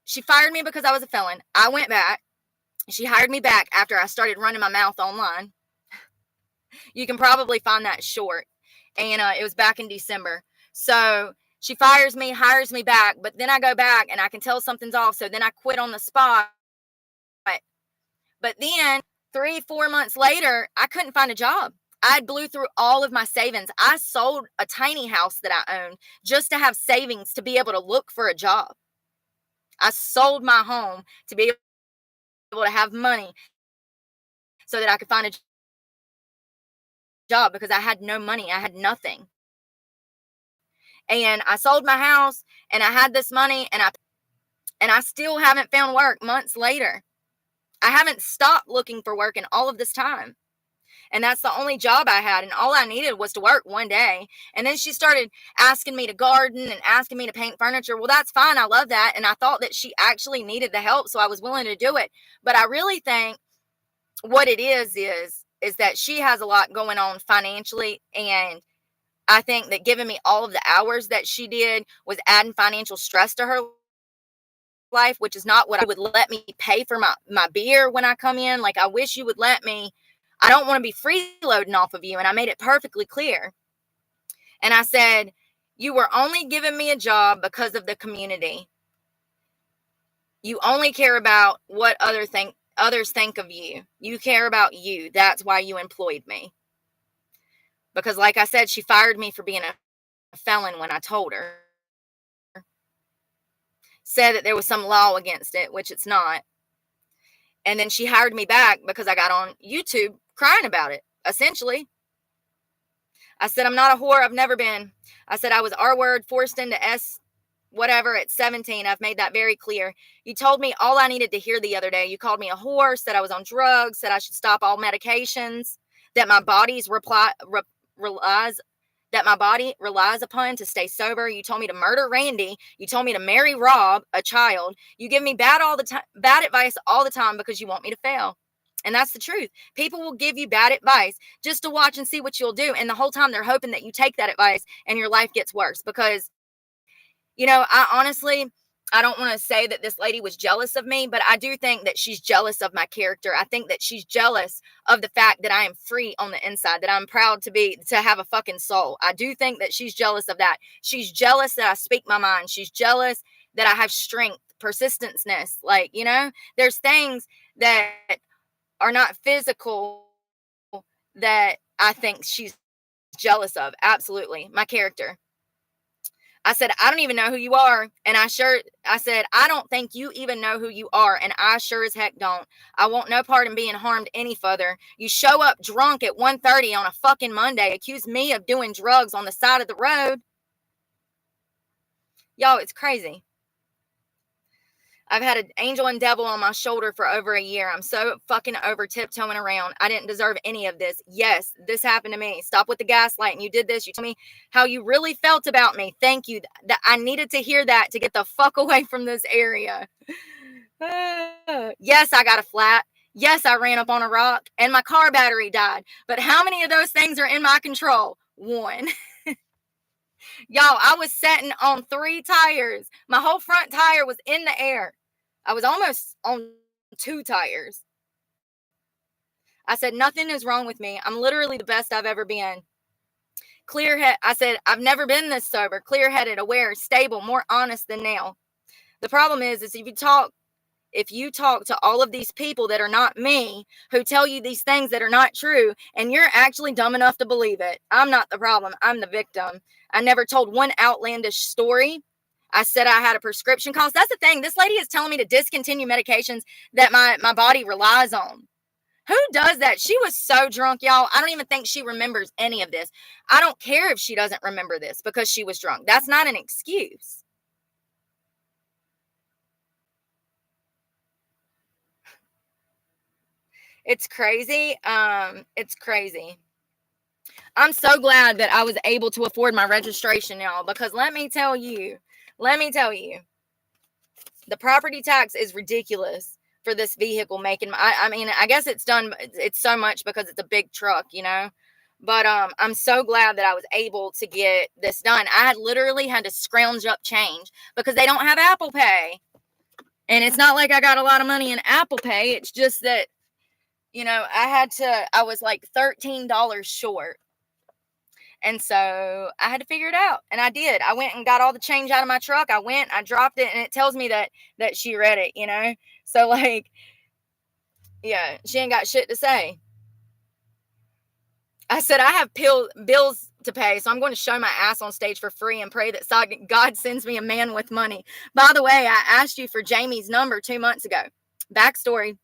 Speaker 1: she fired me because I was a felon. I went back. She hired me back after I started running my mouth online. You can probably find that short. And it was back in December. So she fires me, hires me back. But then I go back and I can tell something's off. So then I quit on the spot. But then 3-4 months later, I couldn't find a job. I blew through all of my savings. I sold a tiny house that I owned just to have savings to be able to look for a job. I sold my home to be able to have money so that I could find a job because I had no money. I had nothing. And I sold my house and I had this money and I still haven't found work months later. I haven't stopped looking for work in all of this time. And that's the only job I had. And all I needed was to work one day. And then she started asking me to garden and asking me to paint furniture. Well, that's fine. I love that. And I thought that she actually needed the help. So I was willing to do it. But I really think what it is that she has a lot going on financially. And I think that giving me all of the hours that she did was adding financial stress to her life, which is not what I would let me pay for my beer when I come in. Like, I wish you would let me. I don't want to be freeloading off of you. And I made it perfectly clear. And I said, you were only giving me a job because of the community. You only care about what others think of you. You care about you. That's why you employed me. Because like I said, she fired me for being a felon when I told her. Said that there was some law against it, which it's not. And then she hired me back because I got on YouTube crying about it, essentially. I said, I'm not a whore. I've never been. I said I was R-word forced into S whatever at 17. I've made that very clear. You told me all I needed to hear the other day. You called me a whore, said I was on drugs, said I should stop all medications, that my body's relies upon to stay sober. You told me to murder Randy. You told me to marry Rob, a child. You give me bad advice all the time because you want me to fail. And that's the truth. People will give you bad advice just to watch and see what you'll do. And the whole time they're hoping that you take that advice and your life gets worse. Because, I don't want to say that this lady was jealous of me, but I do think that she's jealous of my character. I think that she's jealous of the fact that I am free on the inside, that I'm proud to have a fucking soul. I do think that she's jealous of that. She's jealous that I speak my mind. She's jealous that I have strength, persistenceness. Like, there's things that are not physical that I think she's jealous of. Absolutely. My character. I said, I don't even know who you are. And I said, I don't think you even know who you are. And I sure as heck don't. I want no part in being harmed any further. You show up drunk at 1:30 on a fucking Monday, accuse me of doing drugs on the side of the road. Y'all, it's crazy. I've had an angel and devil on my shoulder for over a year. I'm so fucking over tiptoeing around. I didn't deserve any of this. Yes, this happened to me. Stop with the gaslighting. You did this. You told me how you really felt about me. Thank you. That I needed to hear that to get the fuck away from this area. Yes, I got a flat. Yes, I ran up on a rock and my car battery died. But how many of those things are in my control? One. Y'all, I was sitting on 3 tires. My whole front tire was in the air. I was almost on 2 tires. I said, nothing is wrong with me. I'm literally the best I've ever been. Clear head. I said, I've never been this sober, clear-headed, aware, stable, more honest than now. The problem is if you talk to all of these people that are not me, who tell you these things that are not true, and you're actually dumb enough to believe it. I'm not the problem. I'm the victim. I never told one outlandish story. I said I had a prescription cost. That's the thing. This lady is telling me to discontinue medications that my body relies on. Who does that? She was so drunk, y'all. I don't even think she remembers any of this. I don't care if she doesn't remember this because she was drunk. That's not an excuse. It's crazy. It's crazy. I'm so glad that I was able to afford my registration, y'all, because let me tell you, the property tax is ridiculous for this vehicle making. I mean, I guess it's so much because it's a big truck, but I'm so glad that I was able to get this done. I had literally had to scrounge up change because they don't have Apple Pay. And it's not like I got a lot of money in Apple Pay. It's just that, I was like $13 short. And so I had to figure it out. And I did. I went and got all the change out of my truck. I dropped it, and it tells me that she read it, So like, yeah, she ain't got shit to say. I said, I have bills to pay, so I'm going to show my ass on stage for free and pray that God sends me a man with money. By the way, I asked you for Jamie's number 2 months ago. Backstory.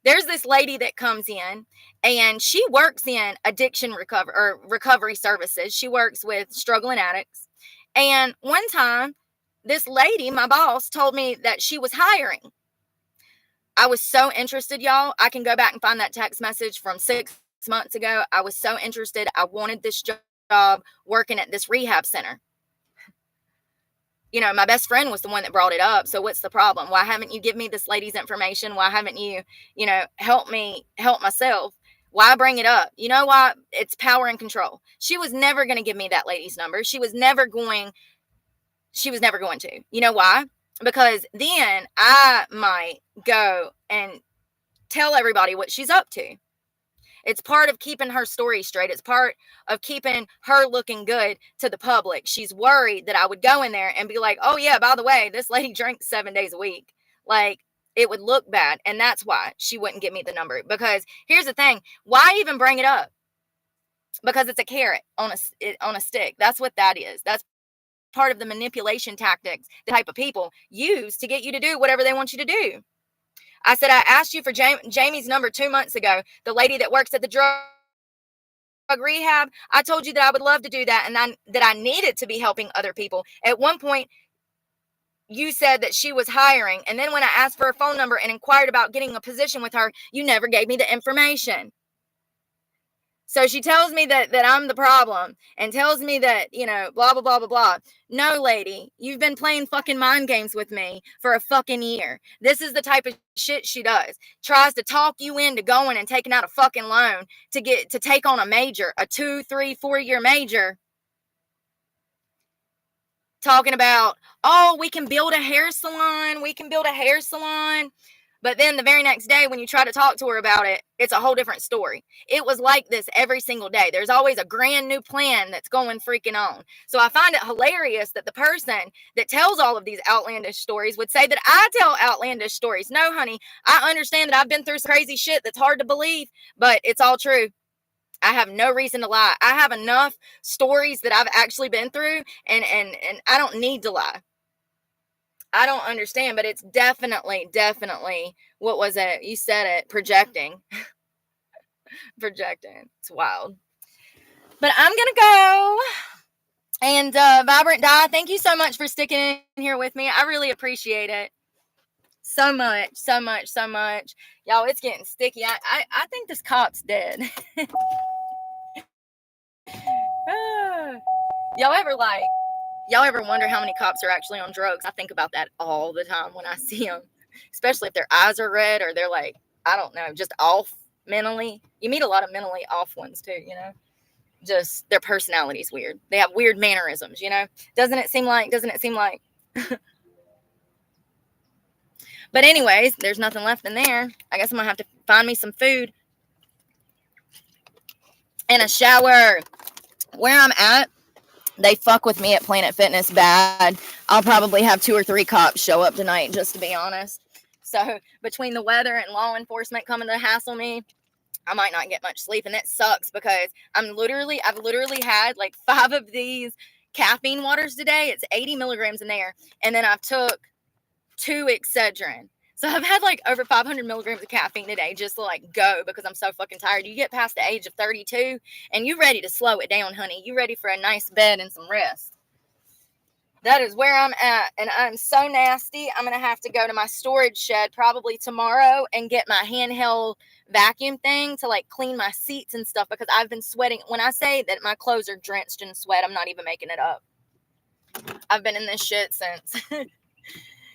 Speaker 1: There's this lady that comes in, and she works in addiction recovery services. She works with struggling addicts. And one time, this lady, my boss, told me that she was hiring. I was so interested, y'all. I can go back and find that text message from 6 months ago. I was so interested. I wanted this job working at this rehab center. My best friend was the one that brought it up. So what's the problem? Why haven't you given me this lady's information? Why haven't you, help me help myself? Why bring it up? You know why? It's power and control. She was never going to give me that lady's number. She was never going to. You know why? Because then I might go and tell everybody what she's up to. It's part of keeping her story straight. It's part of keeping her looking good to the public. She's worried that I would go in there and be like, oh yeah, by the way, this lady drinks 7 days a week. Like, it would look bad. And that's why she wouldn't give me the number. Because here's the thing. Why even bring it up? Because it's a carrot on a stick. That's what that is. That's part of the manipulation tactics the type of people use to get you to do whatever they want you to do. I said, I asked you for Jamie's number 2 months ago, the lady that works at the drug rehab. I told you that I would love to do that and that I needed to be helping other people. At one point, you said that she was hiring. And then when I asked for her phone number and inquired about getting a position with her, you never gave me the information. So she tells me that I'm the problem and tells me that, blah, blah, blah, blah, blah. No, lady, you've been playing fucking mind games with me for a fucking year. This is the type of shit she does. Tries to talk you into going and taking out a fucking loan to take on a major, a 2, 3, 4-year major. Talking about, oh, we can build a hair salon. But then the very next day, when you try to talk to her about it, it's a whole different story. It was like this every single day. There's always a grand new plan that's going freaking on. So I find it hilarious that the person that tells all of these outlandish stories would say that I tell outlandish stories. No, honey, I understand that I've been through some crazy shit that's hard to believe, but it's all true. I have no reason to lie. I have enough stories that I've actually been through, and I don't need to lie. I don't understand, but it's definitely, what was it? You said it, projecting. Projecting. It's wild. But I'm going to go. And Vibrant Di, thank you so much for sticking in here with me. I really appreciate it. So much. Y'all, it's getting sticky. I think this cop's dead. Y'all ever wonder how many cops are actually on drugs? I think about that all the time when I see them, especially if their eyes are red or they're like, I don't know, just off mentally. You meet a lot of mentally off ones too, just their personality is weird. They have weird mannerisms, Doesn't it seem like? But anyways, there's nothing left in there. I guess I'm going to have to find me some food and a shower. Where I'm at, they fuck with me at Planet Fitness bad. I'll probably have 2 or 3 cops show up tonight, just to be honest. So between the weather and law enforcement coming to hassle me, I might not get much sleep, and that sucks because I've literally had like 5 of these caffeine waters today. It's 80 milligrams in there, and then I've took 2 Excedrin. So I've had like over 500 milligrams of caffeine today just to like go because I'm so fucking tired. You get past the age of 32 and you ready to slow it down, honey. You ready for a nice bed and some rest. That is where I'm at, and I'm so nasty. I'm going to have to go to my storage shed probably tomorrow and get my handheld vacuum thing to like clean my seats and stuff because I've been sweating. When I say that my clothes are drenched in sweat, I'm not even making it up. I've been in this shit since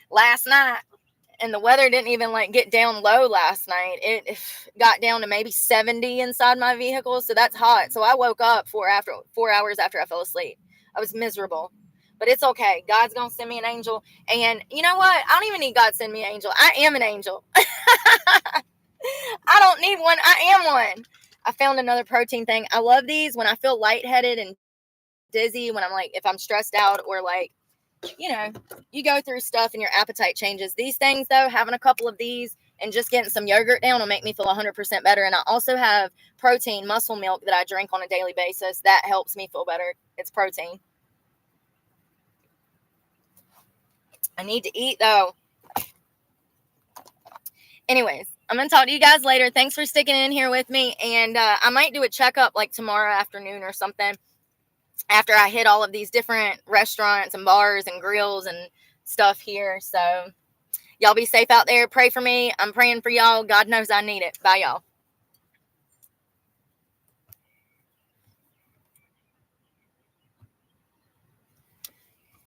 Speaker 1: last night, and the weather didn't even like get down low last night. It got down to maybe 70 inside my vehicle, so that's hot. So I woke up 4 hours after I fell asleep. I was miserable. But it's okay. God's going to send me an angel. And you know what? I don't even need God to send me an angel. I am an angel. I don't need one. I am one. I found another protein thing. I love these when I feel lightheaded and dizzy, when I'm like, if I'm stressed out or like, you know, you go through stuff and your appetite changes. These things, though, having a couple of these and just getting some yogurt down will make me feel 100% better. And I also have protein muscle milk that I drink on a daily basis. That helps me feel better. It's protein. I need to eat, though. Anyways, I'm going to talk to you guys later. Thanks for sticking in here with me. And I might do a checkup like tomorrow afternoon or something after I hit all of these different restaurants and bars and grills and stuff here. So y'all be safe out there. Pray for me. I'm praying for y'all. God knows I need it. Bye, y'all.